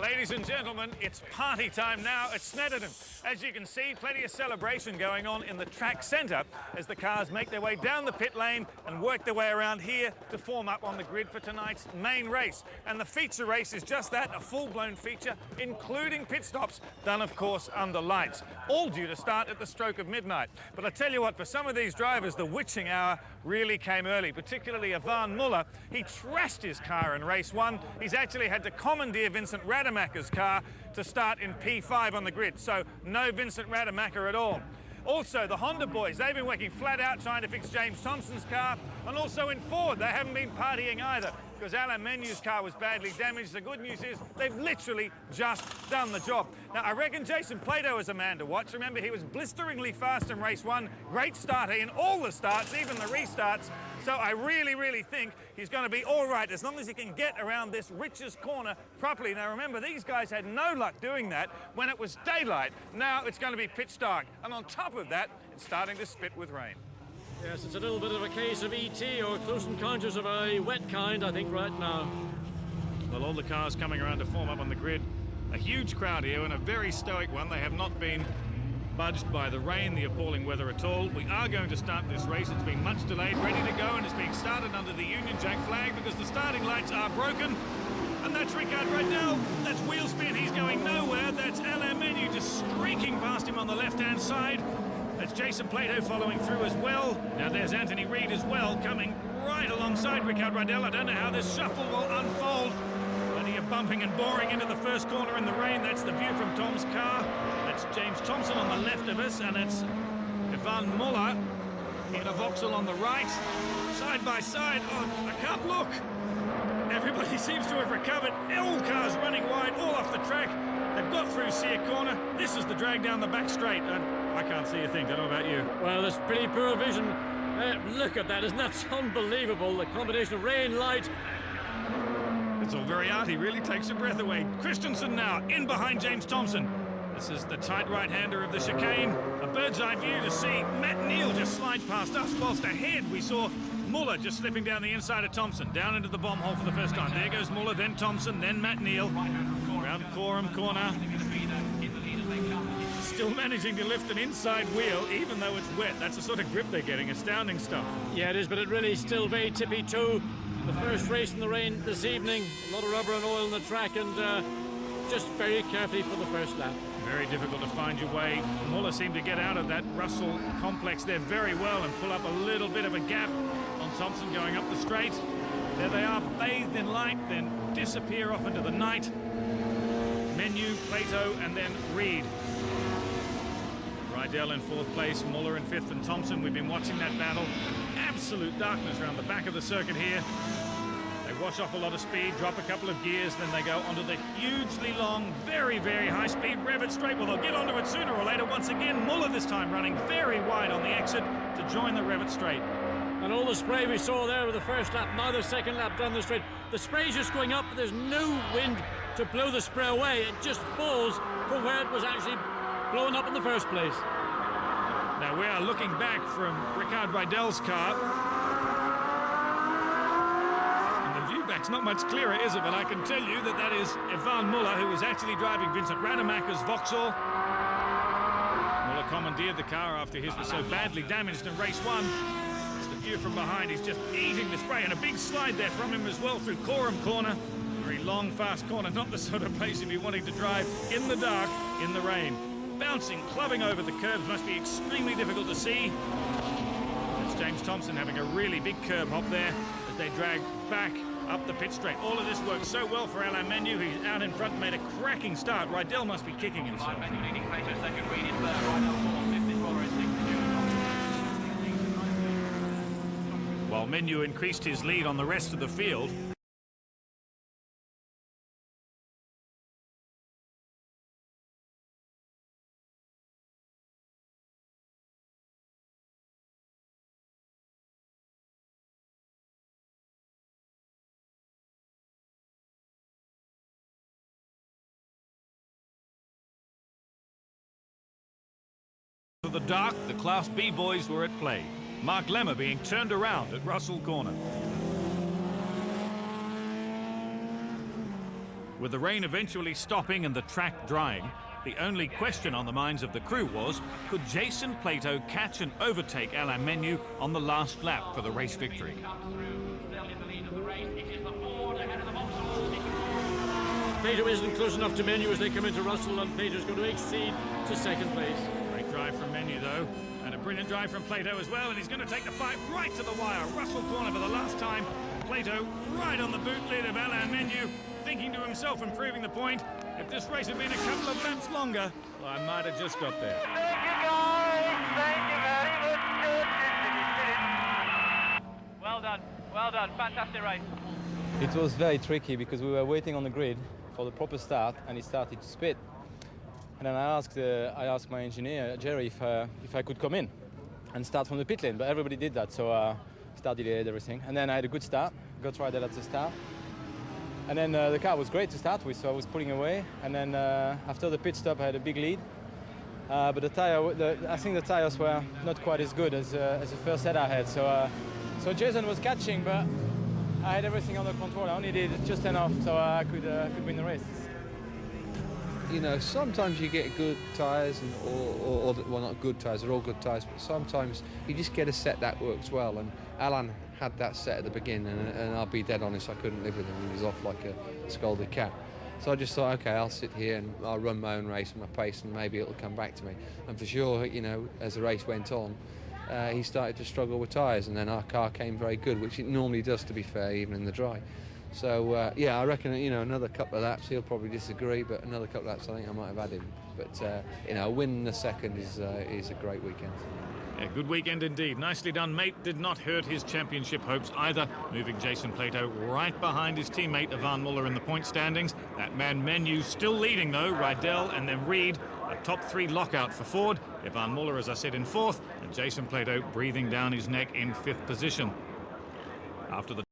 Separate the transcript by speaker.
Speaker 1: Ladies and gentlemen, it's party time now at Snetterton. As you can see, plenty of celebration going on in the track centre as the cars make their way down the pit lane and work their way around here to form up on the grid for tonight's main race. And the feature race is just that, a full-blown feature, including pit stops, done of course under lights, all due to start at the stroke of midnight. But I tell you what, for some of these drivers, the witching hour really came early, particularly Ivan Muller. He trashed his car in race one. He's actually had to commandeer Vincent Rademacher's car to start in P5 on the grid, so no Vincent Rademacher at all. Also, the Honda boys, they've been working flat out trying to fix James Thompson's car, and also in Ford, they haven't been partying either, because Alain Menu's car was badly damaged. The good news is they've literally just done the job. Now, I reckon Jason Plato is a man to watch. Remember, he was blisteringly fast in race one, great starter in all the starts, even the restarts. So I really think he's going to be all right as long as he can get around this richest corner properly. Now, remember, these guys had no luck doing that when it was daylight. Now it's going to be pitch dark. And on top of that, it's starting to spit with rain.
Speaker 2: Yes, it's a little bit of a case of ET or close encounters of a wet kind, I think, right now.
Speaker 1: Well, all the cars coming around to form up on the grid. A huge crowd here and a very stoic one. They have not been budged by the rain, the appalling weather at all. We are going to start this race. It's been much delayed, ready to go, and it's being started under the Union Jack flag because the starting lights are broken. And that's Ricard Riedel. That's wheel spin. He's going nowhere. That's Alain Menu just streaking past him on the left-hand side. That's Jason Plato following through as well. Now there's Anthony Reid as well, coming right alongside Ricard Riedel. I don't know how this shuffle will unfold. Plenty of bumping and boring into the first corner in the rain. That's the view from Tom's car. That's James Thompson on the left of us, and it's Ivan Muller in a Vauxhall on the right. Side by side. Oh, I can't look. Everybody seems to have recovered. All cars running wide, all off the track. They've got through Sear Corner. This is the drag down the back straight. I can't see a thing. Don't know about you.
Speaker 2: Well, that's pretty poor vision. Look at that. Isn't that unbelievable? The combination of rain, light.
Speaker 1: It's all very arty. Really takes your breath away. Christensen now in behind James Thompson. This is the tight right-hander of the chicane. A bird's-eye view to see Matt Neal just slide past us, whilst ahead we saw Muller just slipping down the inside of Thompson, down into the bomb hole for the first time. There goes Muller, then Thompson, then Matt Neal. Round Coram corner. Still managing to lift an inside wheel, even though it's wet. That's the sort of grip they're getting. Astounding stuff.
Speaker 2: Yeah, it is, but it really is still very tippy too. The first race in the rain this evening. A lot of rubber and oil on the track, and just very carefully for the first lap.
Speaker 1: Very difficult to find your way. Muller seemed to get out of that Russell complex there very well and pull up a little bit of a gap on Thompson going up the straight. There they are, bathed in light, then disappear off into the night. Menu, Plato, and then Reid. Riedel in fourth place, Muller in fifth, and Thompson. We've been watching that battle. Absolute darkness around the back of the circuit here. They wash off a lot of speed, drop a couple of gears, then they go onto the hugely long, very high-speed Revet straight. Well, they'll get onto it sooner or later. Once again, Muller this time running very wide on the exit to join the Revet straight.
Speaker 2: And all the spray we saw there with the first lap, now the second lap down the straight. The spray's just going up, but there's no wind to blow the spray away. It just falls from where it was actually blowing up in the first place.
Speaker 1: Now we are looking back from Ricard Riedel's car. It's not much clearer, is it? But I can tell you that that is Ivan Muller, who was actually driving Vincent Rademacher's Vauxhall. Muller commandeered the car after his was so badly damaged in race one. It's the view from behind. He's just eating the spray, and a big slide there from him as well through Coram corner. Very long, fast corner, not the sort of place you'd be wanting to drive in the dark, in the rain. Bouncing, clubbing over the curbs, must be extremely difficult to see. It's James Thompson having a really big curb hop there as they drag back up the pit straight. All of this works so well for Alain Menu. He's out in front and made a cracking start. Riedel must be kicking himself. While Menu increased his lead on the rest of the field. The dark, the Class B boys were at play. Mark Lemmer being turned around at Russell Corner. With the rain eventually stopping and the track drying, the only question on the minds of the crew was, could Jason Plato catch and overtake Alain Menu on the last lap for the race victory?
Speaker 2: Plato isn't close enough to Menu as they come into Russell, and Plato's going to exceed to second place.
Speaker 1: Great drive from Menu though, and a brilliant drive from Plato as well, and he's going to take the fight right to the wire. Russell corner for the last time. Plato right on the boot lid of Alain Menu, thinking to himself and proving the point. If this race had been a couple of laps longer, well, I might have just got there.
Speaker 3: Thank you guys, thank you very much. Well done, fantastic race.
Speaker 4: It was very tricky because we were waiting on the grid for the proper start, and it started to spit. And then I asked my engineer Jerry if I could come in and start from the pit lane, but everybody did that, so started everything. And then I had a good start, got right at the start. And then the car was great to start with, so I was pulling away. And then after the pit stop, I had a big lead. But I think the tires were not quite as good as the first set I had. So Jason was catching, but I had everything under control. I only did just enough so I could win the race.
Speaker 5: You know, sometimes you get good tyres, or well, not good tyres, they're all good tyres, but sometimes you just get a set that works well. And Alan had that set at the beginning, and I'll be dead honest, I couldn't live with him. He was off like a scolded cat. So I just thought, okay, I'll sit here and I'll run my own race and my pace, and maybe it'll come back to me. And for sure, you know, as the race went on, he started to struggle with tyres, and then our car came very good, which it normally does, to be fair, even in the dry. So yeah, I reckon, you know, another couple of laps, he'll probably disagree, but another couple of laps, I think I might have had him. But you know, winning the second is a great weekend.
Speaker 1: Yeah, good weekend indeed. Nicely done, mate. Did not hurt his championship hopes either, moving Jason Plato right behind his teammate Ivan Muller in the point standings. That man Menu still leading though, Rydell and then Reed. A top three lockout for Ford. Ivan Muller, as I said, in fourth, and Jason Plato breathing down his neck in fifth position. After the